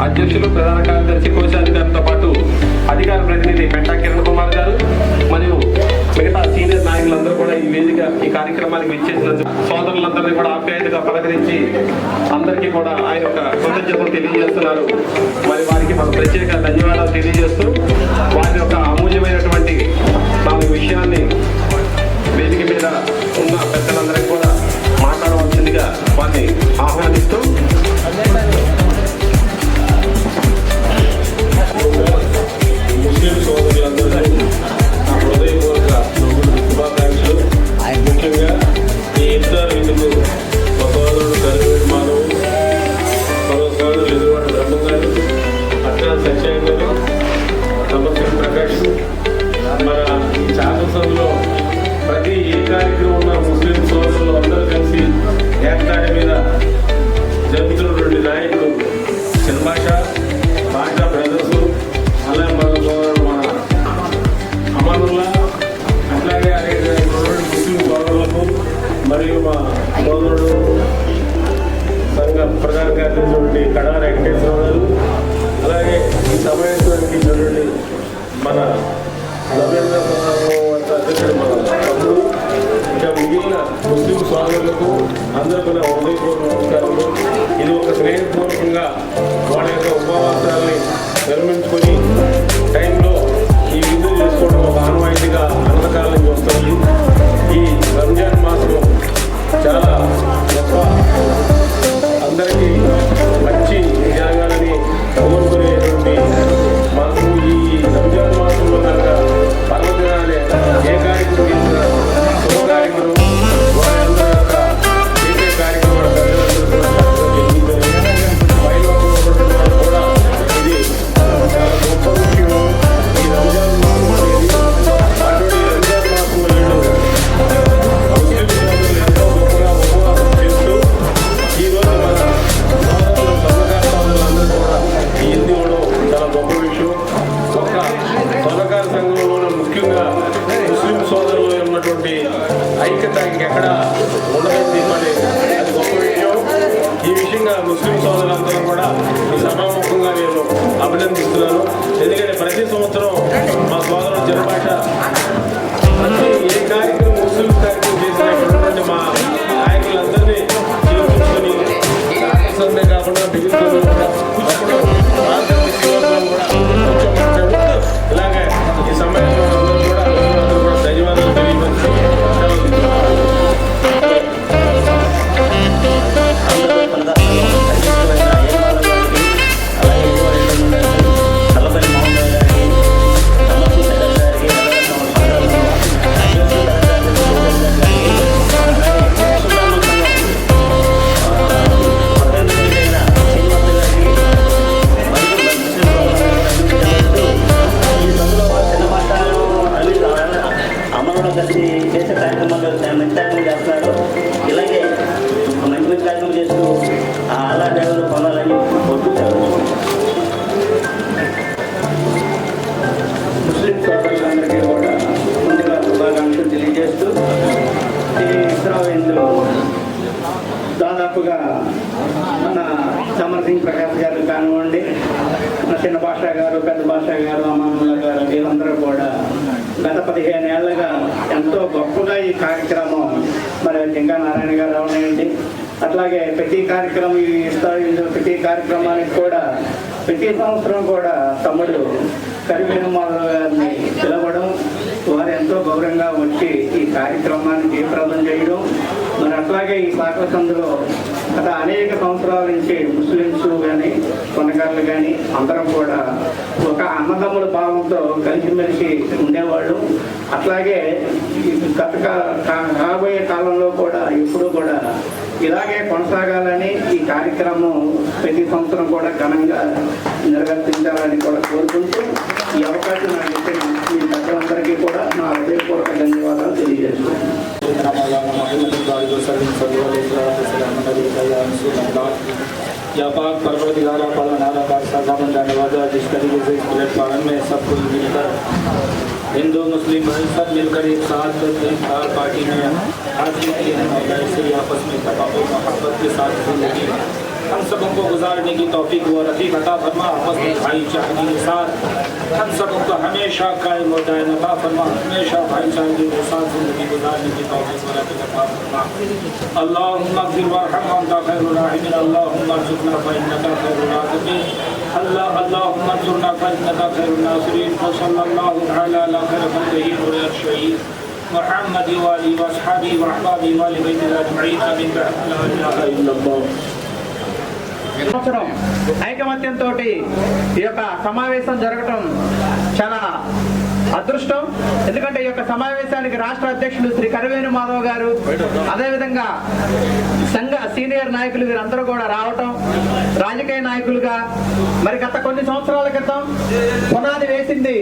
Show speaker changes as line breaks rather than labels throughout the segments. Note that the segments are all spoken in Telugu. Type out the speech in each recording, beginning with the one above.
అధ్యక్షులు, ప్రధాన కార్యదర్శి, కోశాధికారితో పాటు అధికార ప్రతినిధి పెంటా కిరణ్ కుమార్ గారు మరియు మిగతా సీనియర్ నాయకులందరూ కూడా ఈ కార్యక్రమానికి విచ్చేసినందుకు సోదరులందరినీ కూడా ఆప్యాయతగా పలకరించి అందరికీ కూడా ఆయన యొక్క కృతజ్ఞతలు తెలియజేస్తున్నారు. మరి వారికి మన ప్రత్యేక ధన్యవాదాలు తెలియజేస్తూ వారి యొక్క అమూల్యమైనటువంటి 4 విషయాన్ని వేదిక మీద ఉన్న పెద్దలందరికీ కూడా మాట్లాడవలసిందిగా వారిని ఆహ్వానిస్తూ ముస్లిం సోదరులందరూ నా హృదయపూర్వక శుభాకాంక్షలు. ముఖ్యంగా ఈ ఇఫ్తార్ విందుకు ఒక సోదరుడు కరివేడు మాధవ్, మరో సోదరుడు ఎదురువాడు బ్రహ్మ గారు, అట్లా సత్యాయ్ గారు, సమస్య ప్రకాష్, మన ఈ శాసనసభలో ప్రతి ఏ కార్యక్రమం ఉన్న ముస్లిం సోదరులు అందరూ కలిసి ఏకతాటి మీద జరుగుతున్నటువంటి నాయకుడు చిన్భాష బ్రదర్స్, అలాగే మన సోదరుడు మన అమానుల్లా, అట్లాగే అనేక ముస్లిం సోదరులకు మరియు మా సోదరుడు సంఘ ప్రధాన కార్యదర్శి కడా వెంకటేశ్వర గారు, అలాగే ఈ సమావేశానికి చూడండి మన రవీంద్ర అధ్యక్షుడు మన తమ్ముడు, ఇంకా మిగిలిన ముస్లిం సోదరులకు అందరికీ నా హృదయపూర్వక నమస్కారాలు. ఇది ఒక స్నేహపూర్వకంగా వాళ్ళ యొక్క ఉపవాసాలని నిర్మించుకొని టైంలో ఈ విధులు చేసుకోవడం ఒక ఆనవాయితీగా అనంతకాలం నుంచి వస్తుంది. ఈ రంజాన్ మాసం చాలా గొప్ప, అందరికీ మంచి జరగాలని కోరుకునేటువంటి మాకు ఈ రంజాన్ మాసంలో కనుక పర్వదినాలే ఏ కార్యక్రమం చేసినా శుభ కార్యక్రమం వాళ్ళందరూ యొక్క చేసే కార్యక్రమాలు కూడా ఇది చాలా గొప్ప విషయం. ఈ రంజాన్ మాసం అనేది అటువంటి రంజాన్ మాసంలో ముస్లిం సోదరులు ఎంతో గొప్పగా ఉపవాసం చేస్తూ ఈరోజు మన సోదరులు సన్నకార సోదరులందరూ కూడా ఈ హిందీ ఇవ్వడం చాలా గొప్ప విషయం. ఒక సన్నకార సంఘంలో ముఖ్యంగా ముస్లిం సోదరులు ఉన్నటువంటి ఐక్యత ఇంకెక్కడ ఉండదండి. మరి అది గొప్ప విషయం. ఈ విషయంగా ముస్లిం సోదరులందరూ కూడా ఈ సభాముఖంగా నేను అభినందిస్తున్నాను. ఎందుకంటే ప్రతి సంవత్సరం మా సోదరుడు చిన్నభాష ప్రతి ఏ కార్యక్రమం ముస్లిం కార్యక్రమం చేసినా ఉన్నటువంటి మా నాయకులందరినీ తీసుకొని సందే కాకుండా మిగిలిన అప్పుడు ఇలాగే ఈ సమయంలో అందరూ కూడా ధన్యవాదాలు తెలియవచ్చు.
కలిసి చేసే కార్యక్రమాలు మంచి కార్యక్రమం చేస్తున్నారు. ఇలాగే మంచి మంచి కార్యక్రమం చేస్తూ అలా డ్రైవర్లు పొందాలని కోరుకుంటారు. ముస్లిం సోదరులందరికీ కూడా ముందుగా శుభాకాంక్షలు తెలియజేస్తూ ఈ ఇస్రాయేలు దాదాపుగా మన సమర్ సింగ్ ప్రకాష్ గారు కానివ్వండి, మన చిన్న భాష గారు, పెద్ద భాష గారు, అమానుల్లా గారు, వీళ్ళందరూ కూడా గత 15 ఏళ్ళగా ఎంతో గొప్పగా ఈ కార్యక్రమం మరి జింగా నారాయణ గారు అవనండి. అట్లాగే ప్రతి కార్యక్రమం ఈ ప్రతి కార్యక్రమానికి కూడా ప్రతి సంవత్సరం కూడా తమ్ముడు కరివేణు మాధవ్ గారిని పిలవడం, వారు ఎంతో గౌరవంగా వచ్చి ఈ కార్యక్రమాన్ని జయప్రదం చేయడం. మరి అట్లాగే ఈ సాకల సందులో గత అనేక సంవత్సరాల నుంచి ముస్లిమ్స్ కానీ కొనగారులు కానీ అందరం కూడా ఒక అన్నదమ్ముల భావంతో కలిసిమెలిసి ఉండేవాళ్ళు. అట్లాగే రాబోయే కాలంలో కూడా ఎప్పుడూ కూడా ఇలాగే కొనసాగాలని ఈ కార్యక్రమం ప్రతి సంవత్సరం కూడా ఘనంగా నిర్వర్తించాలని కూడా కోరుకుంటూ ఈ అవకాశం నాకు ఇచ్చిన మీ పెద్దలందరికీ కూడా నా హృదయపూర్వక ధన్యవాదాలు తెలియజేస్తున్నాను.
या पाक परवरदिगारा पालनहारा साजा जाने वाला जिस तरीके से इस प्लेटफॉर्म में सब कोई मिलकर हिंदू मुस्लिम भाई सब मिलकर एक साथ इफ्तार पार्टी में हासिल किए हैं और ऐसे ही आपस में तफाकुर मोहब्बत के साथ जिंदगी हम सबों को गुजारने की तौफीक व रफ़ीक अता फरमा। आपस में भाईचारे के साथ हम सबों को हमेशा कायम व दायम अता फरमा। हमेशा भाईचारे के साथ ज़िंदगी गुजारने की तौफीक व रफ़ीक अता फरमा। अल्लाहुम्मा अग़फ़िर वरहम वअन्ता खैरुर राहिमीन। अल्लाहुम्मा अर्ज़ुक़ना फ़इन्नका खैरुर राज़िक़ीन। अल्लाहुम्मा अंसुरना फ़इन्नका खैरुन नासिरीन। सल्लल्लाहु तआला अला खैरि ख़ल्क़िही व शहीद मुहम्मद व आलिहि व अस्हाबिहि व अहबाबिहि व अहलि बैतिहि अजमईन। आमीन। ला इलाहा इल्लल्लाह।
సంవత్సరం ఐకమత్యంతో ఈ యొక్క సమావేశం జరగటం చాలా అదృష్టం. ఎందుకంటే ఈ యొక్క సమావేశానికి రాష్ట్ర అధ్యక్షులు శ్రీ కరివేణు మాధవ్ గారు, అదేవిధంగా సంఘ సీనియర్ నాయకులు వీరందరూ కూడా రావటం, రాజకీయ నాయకులుగా మరి గత కొన్ని సంవత్సరాల క్రితం పునాది వేసింది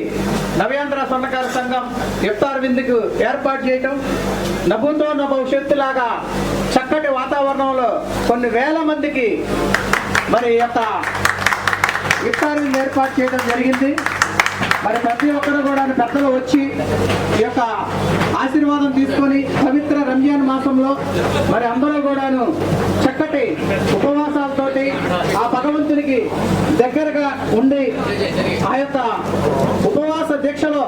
నవ్యాంధ్ర స్వర్ణకార సంఘం ఇఫ్తార్ విందుకు ఏర్పాటు చేయటం, నభూతో భవిష్యత్తు లాగా చక్కటి వాతావరణంలో కొన్ని వేల మందికి మరి యొక్క ఇఫ్తార్ విందు ఏర్పాటు చేయడం జరిగింది. మరి ప్రతి ఒక్కరు కూడా పెద్దలు వచ్చి ఈ యొక్క ఆశీర్వాదం తీసుకొని పవిత్ర రంజాన్ మాసంలో మరి అందరూ కూడాను చక్కటి ఉపవాసాలతోటి ఆ భగవంతునికి దగ్గరగా ఉండి ఆ యొక్క ఉపవాస దీక్షలో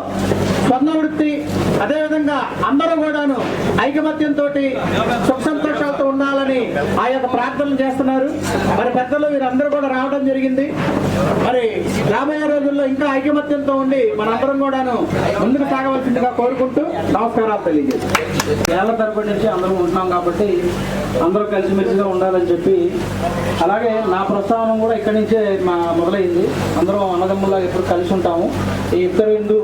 స్వర్ణ వృత్తి, అదేవిధంగా అందరూ కూడాను ఐకమత్యంతో సుఖ సంతోషాలతో ఉండాలని ఆ యొక్క ప్రార్థనలు చేస్తున్నారు. మరి పెద్దలు వీరందరూ కూడా రావడం జరిగింది. మరి రాబోయే రోజుల్లో ఇంకా ఐకమత్యంతో ఉండి మనందరం కూడాను ముందుకు సాగవలసిందిగా కోరుకుంటూ నమస్కారాలు తెలియజేస్తాం. ఏళ్ల తరబడి నుంచి అందరం ఉంటున్నాం కాబట్టి అందరూ కలిసిమెలిసిగా ఉండాలని చెప్పి, అలాగే నా ప్రస్తావన కూడా ఇక్కడి నుంచే మొదలైంది. అందరం అన్నదమ్ముల్లా ఎప్పుడు కలిసి ఉంటాము. ఈ ఇఫ్తార్ విందు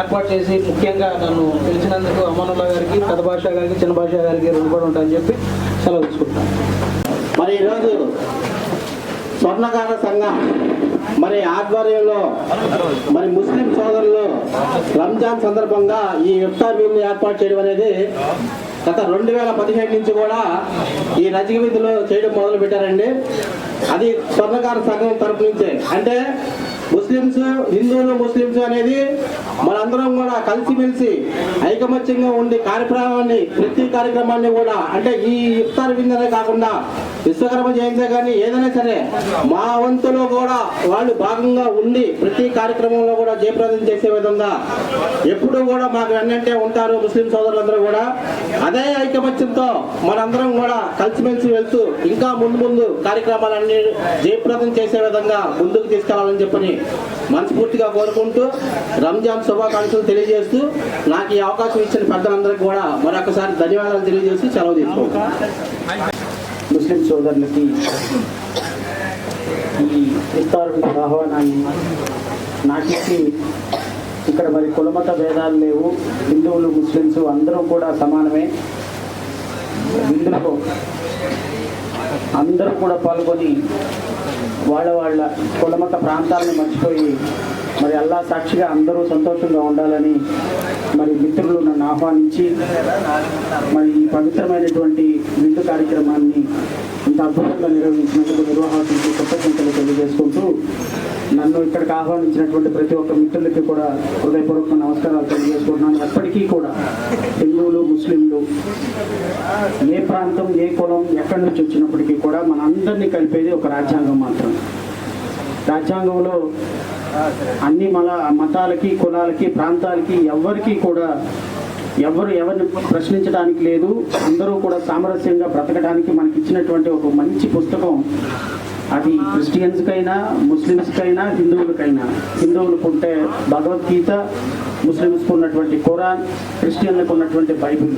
ఏర్పాటు చేసి ముఖ్యంగా నన్ను పిలిచినందుకు అమానుల్లా గారికి, పెద్ద భాష గారికి, చిన్న భాష గారికి రుణపడి ఉంటాయని చెప్పి సెలవు తీసుకుంటాను.
మరి ఈరోజు స్వర్ణకార సంఘం మరి ఆధ్వర్యంలో మరి ముస్లిం సోదరులు రంజాన్ సందర్భంగా ఈ ఇఫ్తార్ విందు ఏర్పాటు చేయడం అనేది గత 2017 నుంచి కూడా ఈ రజక విందులో చేయడం మొదలు పెట్టారండి. అది స్వర్ణకార సంఘం తరపు నుంచే. అంటే ముస్లిమ్స్, హిందువులు, ముస్లిమ్స్ అనేది మనందరం కూడా కలిసిమెలిసి ఐకమత్యంగా ఉండి ప్రతి కార్యక్రమాన్ని కూడా, అంటే ఈ ఇఫ్తార్ విందనే కాకుండా విశ్వకర్మ జయంతి కానీ ఏదైనా సరే మా వంతులో కూడా వాళ్ళు భాగంగా ఉండి ప్రతి కార్యక్రమంలో కూడా జయప్రదం చేసే విధంగా ఎప్పుడూ కూడా మాకు వెన్నంటే ఉంటారు ముస్లిం సోదరులందరూ కూడా. అదే ఐకమత్యంతో మనందరం కూడా కలిసిమెలిసి వెళ్తూ ఇంకా ముందు కార్యక్రమాలన్నీ జయప్రదం చేసే విధంగా ముందుకు తీసుకెళ్లాలని చెప్పని మనస్ఫూర్తిగా కోరుకుంటూ రంజాన్ శుభాకాంక్షలు తెలియజేస్తూ నాకు ఈ అవకాశం ఇచ్చిన పెద్దలందరికీ కూడా మరొకసారి ధన్యవాదాలు తెలియజేస్తూ సెలవు తీసుకుంటాం.
ముస్లిం సోదరులకి ఈ ఇఫ్తార్ విందు ఆహ్వానాన్ని నాకిచ్చి, ఇక్కడ మరి కులమత భేదాలు లేవు, హిందువులు ముస్లిమ్స్ అందరూ కూడా సమానమే. ఇందులో అందరూ కూడా పాల్గొని వాళ్ళ కులమత ప్రాంతాలను మర్చిపోయి మరి అల్లా సాక్షిగా అందరూ సంతోషంగా ఉండాలని మరి మిత్రులు నన్ను ఆహ్వానించి మరి ఈ పవిత్రమైనటువంటి విందు కార్యక్రమాన్ని ఇంత అద్భుతంగా నిర్వహించినందుకు నిర్వాహకులకు కృతజ్ఞతలు తెలియజేసుకుంటూ నన్ను ఇక్కడికి ఆహ్వానించినటువంటి ప్రతి ఒక్క మిత్రులకి కూడా హృదయపూర్వక నమస్కారాలు తెలియజేసుకుంటున్నాను. ఎప్పటికీ కూడా హిందువులు, ముస్లింలు ఏ ప్రాంతం, ఏ కులం, ఎక్కడి నుంచి వచ్చినప్పటికీ కూడా మన అందరినీ కలిపేది ఒక రాజ్యాంగం మాత్రం. రాజ్యాంగంలో అన్ని మతాలకి, కులాలకి, ప్రాంతాలకి ఎవరికి కూడా ఎవరిని ప్రశ్నించడానికి లేదు. అందరూ కూడా సామరస్యంగా బ్రతకడానికి మనకి ఇచ్చినటువంటి ఒక మంచి పుస్తకం. అది క్రిస్టియన్స్కైనా, ముస్లిమ్స్కైనా, హిందువులకైనా. హిందువులకు ఉంటే భగవద్గీత, ముస్లిమ్స్కి ఉన్నటువంటి ఖురాన్, క్రిస్టియన్లకు ఉన్నటువంటి బైబిల్.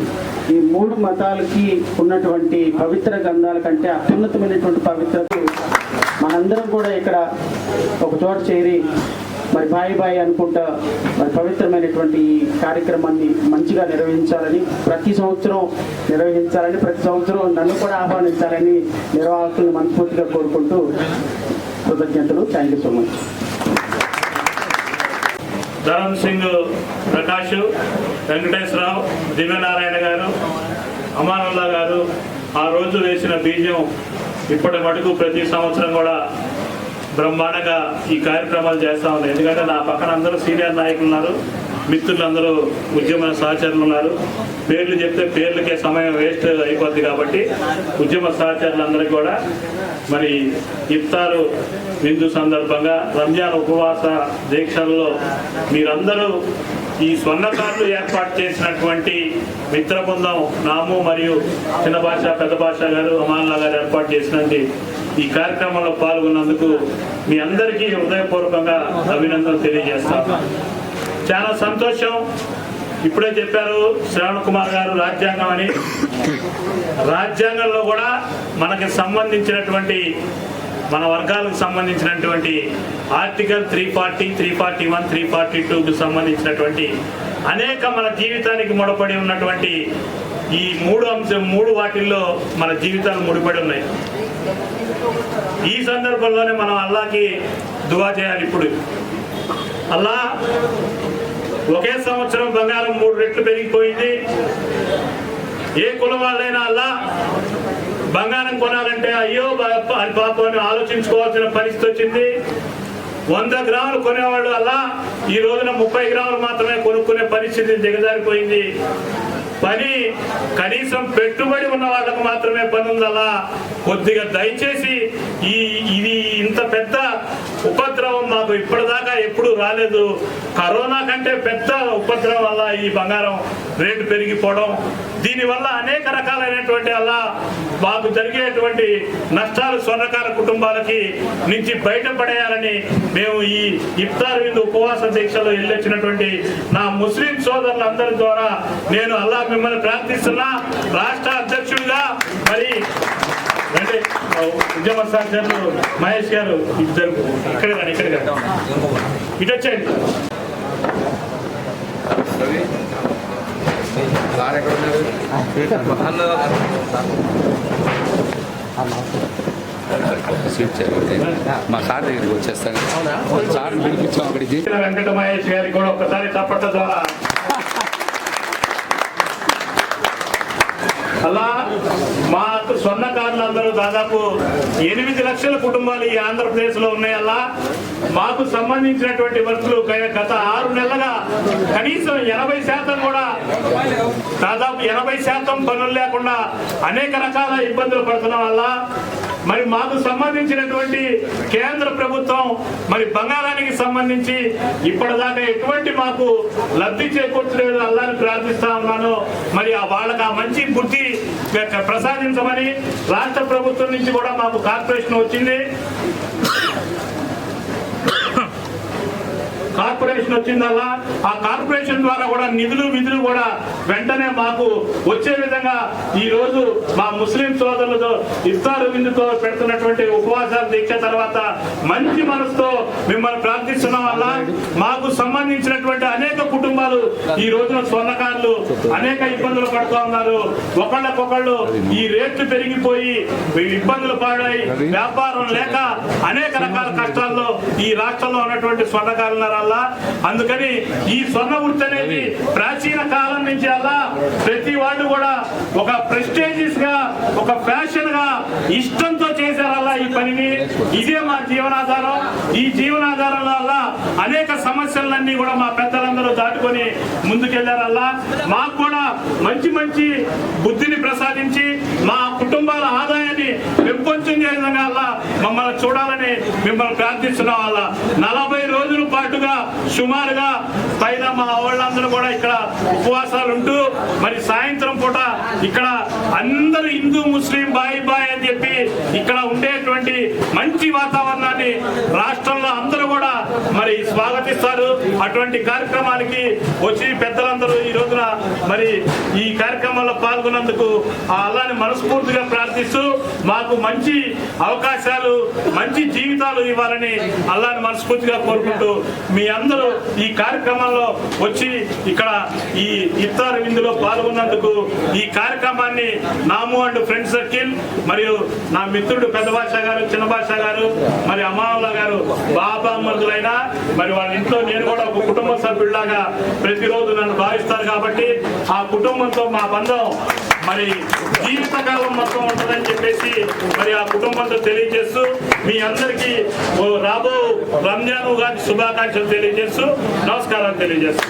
ఈ 3 మతాలకి ఉన్నటువంటి పవిత్ర గ్రంథాల కంటే అత్యున్నతమైనటువంటి పవిత్రత మనందరం కూడా ఇక్కడ ఒక చోట చేరి మరి బాయి అనుకుంటా మరి పవిత్రమైనటువంటి ఈ కార్యక్రమాన్ని మంచిగా నిర్వహించాలని, ప్రతి సంవత్సరం నన్ను కూడా ఆహ్వానించాలని నిర్వాహకులను మనస్ఫూర్తిగా కోరుకుంటూ కృతజ్ఞతలు. Thank you so much.
Dharam Singh Prakash, Venkateswararao, Divyanarayana గారు, అమానుల్లా గారు ఆ రోజు వేసిన బీజం ఇప్పటి మటుకు ప్రతి సంవత్సరం కూడా బ్రహ్మాండంగా ఈ కార్యక్రమాలు చేస్తూ ఉన్నాయి. ఎందుకంటే నా పక్కన అందరూ సీనియర్ నాయకులు ఉన్నారు. మిత్రులందరూ ఉద్యమ సహచరులు ఉన్నారు. పేర్లు చెప్తే పేర్లకే సమయం వేస్ట్ అయిపోద్ది కాబట్టి ఉద్యమ సహచరులందరికీ కూడా మరి ఇఫ్తారు విందు సందర్భంగా రంజాన్ ఉపవాస దీక్షల్లో మీరందరూ ఈ స్వర్ణకారులు ఏర్పాటు చేసినటువంటి మిత్ర బృందం నాము మరియు చిన్న భాష పెద్ద భాష గారు అమాన్లా గారు ఏర్పాటు చేసినటువంటి ఈ కార్యక్రమంలో పాల్గొన్నందుకు మీ అందరికీ హృదయపూర్వకంగా అభినందనలు తెలియజేస్తాం. చాలా సంతోషం. ఇప్పుడే చెప్పారు శ్రవణ్ కుమార్ గారు రాజ్యాంగం అని. రాజ్యాంగంలో కూడా మనకి సంబంధించినటువంటి మన వర్గాలకు సంబంధించినటువంటి ఆర్టికల్ 340, 341, 342కు సంబంధించినటువంటి అనేక మన జీవితానికి ముడిపడి ఉన్నటువంటి ఈ మూడు వాటిల్లో మన జీవితాలు ముడిపడి ఉన్నాయి. ఈ సందర్భంలోనే మనం అల్లాకి దువా చేయాలి. ఇప్పుడు అల్లా ఒకే సంవత్సరం బంగారం 3 రెట్లు పెరిగిపోయింది. ఏ కులం వాళ్ళైనా అల్లా బంగారం కొనాలంటే అయ్యో పాపని ఆలోచించుకోవాల్సిన పరిస్థితి వచ్చింది. 100 గ్రాములు కొనేవాళ్ళు అలా ఈ రోజున 30 గ్రాములు మాత్రమే కొనుక్కునే పరిస్థితి దిగజారిపోయింది. పని కనీసం పెట్టుబడి ఉన్న వాళ్ళకు మాత్రమే పని ఉందలా. కొద్దిగా దయచేసి ఇది ఇంత పెద్ద ఉపద్రవం మాకు ఇప్పటిదాకా ఎప్పుడు రాలేదు. కరోనా కంటే పెద్ద ఉపద్రవం వల్ల ఈ బంగారం రేటు పెరిగిపోవడం, దీనివల్ల అనేక రకాలైనటువంటి అలా మాకు జరిగేటువంటి నష్టాలు స్వర్ణకార కుటుంబాలకి నుంచి బయటపడేయాలని మేము ఈ ఇఫ్తార్ విందు ఉపవాస దీక్షలో వెళ్ళొచ్చినటువంటి నా ముస్లిం సోదరులందరి ద్వారా నేను అల్లా మిమ్మల్ని ప్రార్థిస్తున్నా. రాష్ట్ర అధ్యక్షుడిగా మరి ఉద్యమ సహచరులు మహేష్ గారు ఇద్దరు ఇక్కడ ఇటు వచ్చేయండి.
మా సార్ దగ్గరికి వచ్చేస్తాను. సార్ పిలిపించాం అక్కడికి.
వెంకట మహేష్ గారికి కూడా ఒక్కసారి చప్పట్ల ద్వారా అలా మాకు స్వర్ణకారులందరూ దాదాపు 8 లక్షల కుటుంబాలు ఈ ఆంధ్రప్రదేశ్ లో ఉన్నాయి. అలా మాకు సంబంధించినటువంటి వస్తువులు గత 6 నెలలుగా కనీసం 80% కూడా దాదాపు 80% పనులు లేకుండా అనేక రకాల ఇబ్బందులు పడుతున్నాం. వల్ల మరి మాకు సంబంధించినటువంటి కేంద్ర ప్రభుత్వం మరి బంగారానికి సంబంధించి ఇప్పటిదాకా ఎటువంటి మాకు లబ్ధి చేకూర్చలేదు. అల్లాని ప్రార్థిస్తా ఉన్నాను. మరి వాళ్ళకి ఆ మంచి బుద్ధి ప్రసాదించమని రాష్ట్ర ప్రభుత్వం నుంచి కూడా మాకు కార్పొరేషన్ వచ్చింది. కార్పొరేషన్ వచ్చిందల్లా ఆ కార్పొరేషన్ ద్వారా కూడా నిధులు కూడా వెంటనే మాకు వచ్చే విధంగా ఈ రోజు మా ముస్లిం సోదరులతో ఇఫ్తార్ విందుతో పెడుతున్నటువంటి ఉపవాసాల దీక్ష తర్వాత మంచి మనసుతో మిమ్మల్ని ప్రార్థిస్తున్నాం. వల్ల మాకు సంబంధించినటువంటి అనేక కుటుంబాలు ఈ రోజున స్వర్ణకారులు అనేక ఇబ్బందులు పడుతూ ఉన్నారు. ఒకళ్ళకొకళ్ళు ఈ రేట్లు పెరిగిపోయి ఇబ్బందులు పడాయి, వ్యాపారం లేక అనేక రకాల కష్టాల్లో ఈ రాష్ట్రంలో ఉన్నటువంటి స్వర్ణకారులు. అందుకని ఈ స్వర్ణ వృత్తి అనేది ప్రాచీన కాలం నుంచి అలా ప్రతి వాళ్ళు కూడా ఒక ప్రెస్టేజియస్ గా ఒక ఫ్యాషన్ గా ఇష్టంతో చేశారల్లా ఈ పనిని. ఇదే మా జీవనాధారం. ఈ జీవనాధారంలో అలా అనేక సమస్యలన్నీ కూడా మా పెద్దలందరూ దాటుకొని ముందుకెళ్లారల్లా. మాకు కూడా మంచి మంచి బుద్ధిని ప్రసాదించి మా కుటుంబాల ఆదాయాన్ని పెంపొందించే విధంగా అలా మమ్మల్ని చూడాలని మిమ్మల్ని ప్రార్థిస్తున్నాం. అలా 40 రోజుల పాటుగా సుమారుగా పైన మా వాళ్ళందరూ కూడా ఇక్కడ ఉపవాసాలు ఉంటూ మరి సాయంత్రం పూట ఇక్కడ అందరూ హిందూ ముస్లిం బాయ్ అని చెప్పి ఇక్కడ ఉండేటువంటి మంచి వాతావరణాన్ని రాష్ట్రంలో అందరూ కూడా మరి స్వాగతిస్తారు. అటువంటి కార్యక్రమానికి వచ్చి పెద్దలందరూ ఈ రోజున మరి ఈ కార్యక్రమంలో పాల్గొన్నందుకు ఆ అల్లాని మనస్ఫూర్తిగా ప్రార్థిస్తూ మాకు మంచి అవకాశాలు మంచి జీవితాలు ఇవ్వాలని అల్లాని మనస్ఫూర్తిగా కోరుకుంటూ మీ అందరూ ఈ కార్యక్రమంలో వచ్చి ఇక్కడ ఈ ఇఫ్తార్ విందులో పాల్గొన్నందుకు ఈ కార్యక్రమాన్ని నాము అండ్ ఫ్రెండ్ సర్కిల్ మరియు నా మిత్రుడు పెద్ద భాష గారు చిన్న భాష గారు మరి అమ్మావుల్లా గారు బాబా మరుదులైనా మరి వాళ్ళ ఇంట్లో నేను కూడా ఒక కుటుంబ సభ్యుడిలాగా ప్రతిరోజు నన్ను భావిస్తారు కాబట్టి ఆ కుటుంబంతో మా బంధం మరి జీవితకాలం మొత్తం ఉంటుందని చెప్పేసి మరి ఆ కుటుంబంతో తెలియజేస్తూ మీ అందరికీ రాబో రంజాన్ ఉగాది శుభాకాంక్షలు తెలియజేస్తూ నమస్కారాలు తెలియజేస్తూ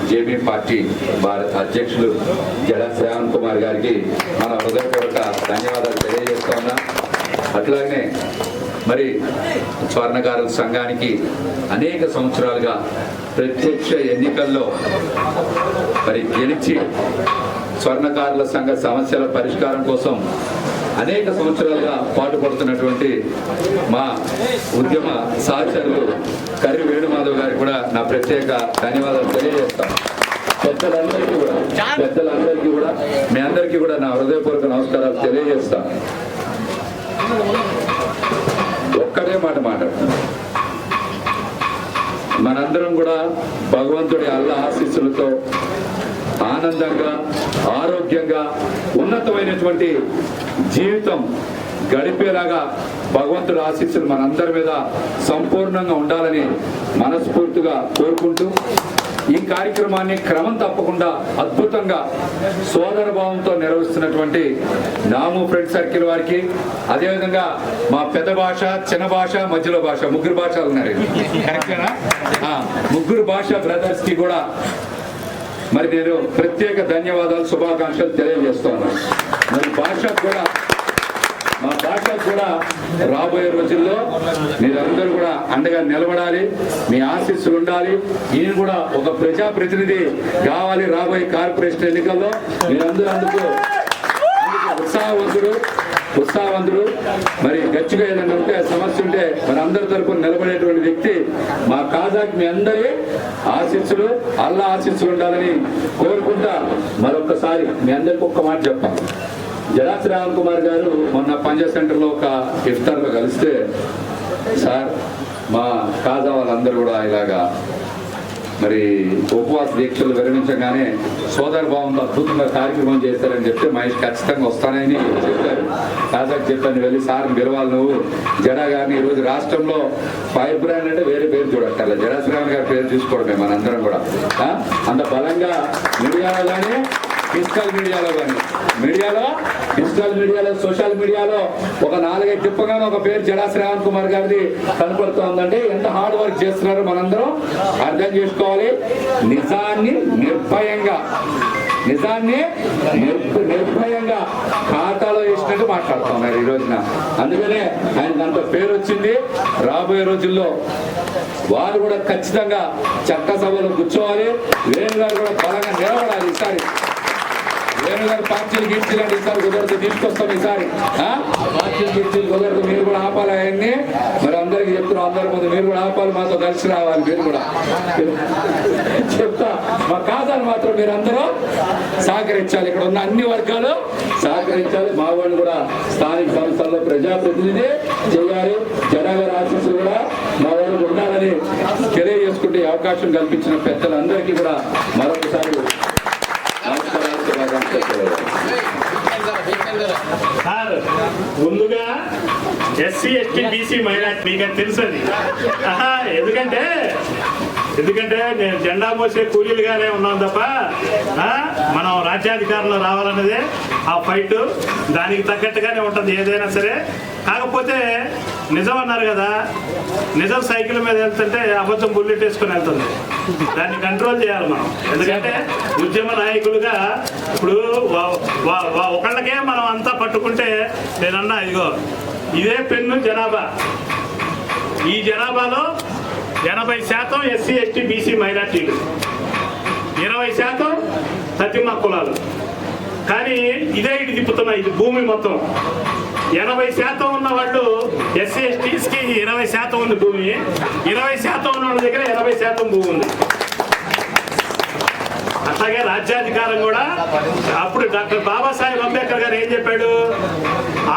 జేబీ పార్టీ భారత అధ్యక్షులు జడా శ్రావణ్ కుమార్ గారికి మన హృదయపూర్వక ధన్యవాదాలు తెలియజేస్తా ఉన్నా. అట్లాగనే మరి స్వర్ణకారుల సంఘానికి అనేక సంవత్సరాలుగా ప్రత్యక్ష ఎన్నికల్లో మరి గెలిచి స్వర్ణకారుల సంఘ సమస్యల పరిష్కారం కోసం అనేక సంవత్సరాలుగా పాటుపడుతున్నటువంటి మా ఉద్యమ సహచరులు కర్రి వేణుమాధవ్ గారికి కూడా నా ప్రత్యేక ధన్యవాదాలు తెలియజేస్తాను. పెద్దలందరికీ కూడా మీ అందరికీ కూడా నా హృదయపూర్వక నమస్కారాలు తెలియజేస్తాను. ఒక్కటే మాట మనందరం కూడా భగవంతుడి అల్లా ఆశీస్సులతో ఆనందంగా ఆరోగ్యంగా ఉన్నతమైనటువంటి జీవితం గడిపేలాగా భగవంతుడి ఆశీస్సులు మనందరి మీద సంపూర్ణంగా ఉండాలని మనస్ఫూర్తిగా కోరుకుంటూ ఈ కార్యక్రమాన్ని క్రమం తప్పకుండా అద్భుతంగా సోదర భావంతో నిర్వహిస్తున్నటువంటి నాము ఫ్రెండ్ సర్కిల్ వారికి, అదేవిధంగా మా పెద్ద భాష, చిన్న భాష, మధ్యలో భాష, ముగ్గురు భాషలు ఉన్నారు కరెక్టేనా? ముగ్గురు భాష బ్రదర్స్ కి కూడా మరి నేను ప్రత్యేక ధన్యవాదాలు శుభాకాంక్షలు తెలియజేస్తున్నాను. మరి మా భాషకు కూడా రాబోయే రోజుల్లో మీరందరూ కూడా అండగా నిలబడాలి, మీ ఆశీస్సులు ఉండాలి. ఈయన కూడా ఒక ప్రజాప్రతినిధి కావాలి రాబోయే కార్పొరేషన్ ఎన్నికల్లో. మీరందరూ అందుకు ఉత్సాహవంతుడు మరి గచ్చిగా ఏదైనా ఉంటే సమస్య ఉంటే మన అందరి తరపున నిలబడేటువంటి వ్యక్తి మా కాజాకి మీ అందరి ఆశీస్సులు అల్లా ఆశీస్సులు ఉండాలని కోరుకుంటా మరొకసారి మీ అందరికి ఒక్క మాట చెప్పాలి. జడా శ్రావణ్ కుమార్ గారు మొన్న పంజాబ్ సెంటర్లో ఒక ఇఫ్తార్లో కలిస్తే, సార్ మా కాజా వాళ్ళందరూ కూడా ఇలాగా మరి ఉపవాస దీక్షలు విరమించగానే సోదర భావంతో అద్భుతంగా కార్యక్రమం చేస్తారని చెప్తే మహేష్ ఖచ్చితంగా వస్తానని చెప్పారు. కాజాకి చెప్పాను, వెళ్ళి సార్ని పిలవాలి నువ్వు. జడా గారిని ఈరోజు రాష్ట్రంలో ఫైర్ బ్రాండ్ అంటే వేరే పేరు చూడక్కర్లే, జడా శ్రావణ్ గారి పేరు చూసుకోవడమే మనందరం కూడా. అంత బలంగా మీడియాలో కానీ డిజిటల్ మీడియాలో సోషల్ మీడియాలో ఒక 4-5 తిప్పగానే ఒక పేరు జడా శ్రావణ్ కుమార్ గారిది కనపడుతోందంటే ఎంత హార్డ్ వర్క్ చేస్తున్నారో మనందరం అర్థం చేసుకోవాలి. నిజాన్ని నిర్భయంగా ఖాతాలో వేసినట్టు మాట్లాడుతున్నారు ఈ రోజున. అందుకనే ఆయనకు అంత పేరు వచ్చింది. రాబోయే రోజుల్లో వారు కూడా ఖచ్చితంగా చట్టసభలో కూర్చోవాలి. వేణు గారు కూడా బలంగా నిలబడాలి. ఈసారి వేణు గారు పార్టీలు గిర్చీలంటే ఈసారి కుదరదు, తీసుకొస్తాం. ఈసారి పార్టీలు గిర్చీలు కుదరదు, మీరు కూడా ఆపాలి. ఆయన్ని మరి అందరికి చెప్తున్నాం, అందరి ముందు మీరు కూడా ఆపాలి, మాతో కలిసి రావాలి. మీరు కూడా చెప్తా, మా కాదాలు మాత్రం మీరు అందరూ సహకరించాలి. ఇక్కడ ఉన్న అన్ని వర్గాలు సహకరించాలి. మా వాళ్ళు కూడా స్థానిక సంస్థల్లో ప్రజాప్రతినిధి చేయాలి. జడా గారి ఆశీస్సులు కూడా మా వాళ్ళు ఉండాలని తెలియజేసుకుంటే అవకాశం కల్పించిన పెద్దలందరికీ కూడా మరొకసారి
సార్, ముందుగా ఎస్సీ ఎస్టీ బీసీ మైనార్టీ మీకు తెలుసు అది. ఎందుకంటే నేను జెండా మోసే కూలీలుగానే ఉన్నాం తప్ప మనం రాజ్యాధికారంలో రావాలన్నదే ఆ ఫైట్. దానికి తగ్గట్టుగానే ఉంటుంది ఏదైనా సరే. కాకపోతే నిజం అన్నారు కదా, నిజం సైకిల్ మీద వెళ్తుంటే అబద్ధం బుల్లెట్ వేసుకొని వెళ్తుంది. దాన్ని కంట్రోల్ చేయాలి మనం. ఎందుకంటే ఉద్యమ నాయకులుగా ఇప్పుడు ఒకళ్ళకే మనం అంతా పట్టుకుంటే, నేనన్నా ఇదిగో ఇదే పెన్ను జనాభా, ఈ జనాభాలో 80% ఎస్సీ ఎస్టీ బీసీ మైనార్టీలు, 20% తతిమ కులాలు. కానీ ఇదే ఇటు తిప్పుతున్నాయి, ఇది భూమి మొత్తం. 80% ఉన్న వాళ్ళు ఎస్సీ ఎస్టీస్కి 20% ఉంది భూమి, 20% ఉన్న వాళ్ళ దగ్గర 80% భూమి ఉంది. అట్లాగే రాజ్యాధికారం కూడా అప్పుడు డాక్టర్ బాబాసాహెబ్ అంబేద్కర్ గారు ఏం చెప్పాడు,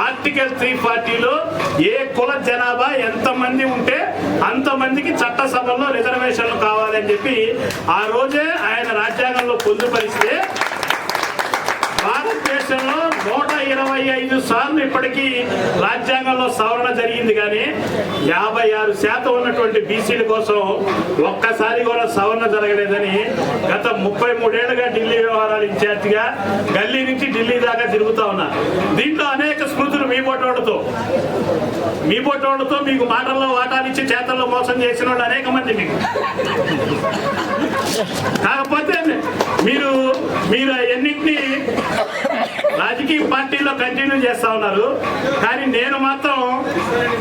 ఆర్టికల్ 340లో ఏ కుల జనాభా ఎంతమంది ఉంటే అంతమందికి చట్టసభల్లో రిజర్వేషన్లు కావాలని చెప్పి ఆ రోజే ఆయన రాజ్యాంగంలో పొందుపరిస్తే భారతదేశంలో 125 సార్లు ఇప్పటికీ రాజ్యాంగంలో సవరణ జరిగింది. కానీ 56% ఉన్నటువంటి బీసీల కోసం ఒక్కసారి కూడా సవరణ జరగలేదని గత 33 ఏళ్లుగా ఢిల్లీ వ్యవహారాల ఇన్ఛార్జిగా గల్లీ నుంచి ఢిల్లీ దాకా తిరుగుతా ఉన్నా. దీంట్లో అనేక స్మృతులు మీ పోటోడుతో మీ పోటోళ్ళతో మీకు మాటల్లో వాటాలిచ్చి చేతల్లో మోసం చేసిన వాళ్ళు అనేక మంది మీకు. కాకపోతే మీరు ఎన్నింటినీ రాజకీయ పార్టీల్లో కంటిన్యూ చేస్తా ఉన్నారు. కానీ నేను మాత్రం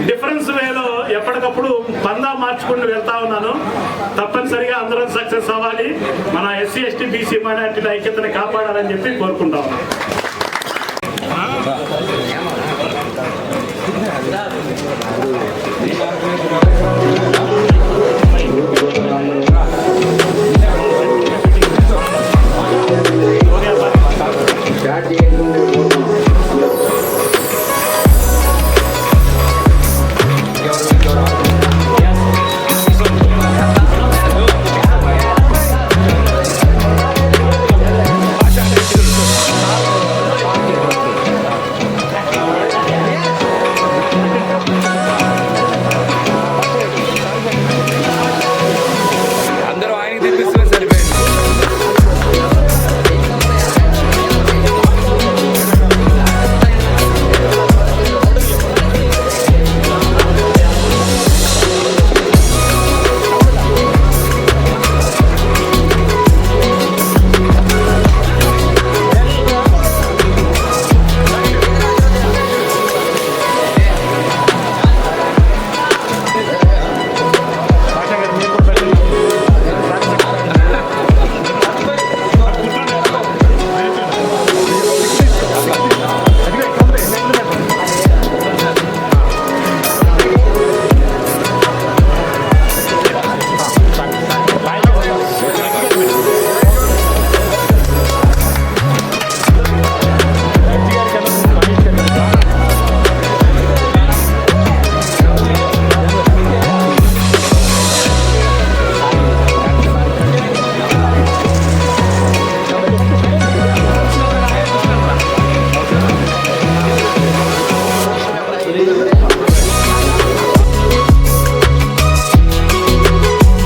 డిఫరెన్స్ వేలో ఎప్పటికప్పుడు పందా మార్చుకుంటూ వెళ్తా ఉన్నాను. తప్పనిసరిగా అందరం సక్సెస్ అవ్వాలి, మన ఎస్సీ ఎస్టీ బీసీ మైనార్టీల ఐక్యతని కాపాడాలని చెప్పి కోరుకుంటాం.
స్టార్ట్ చేయండి.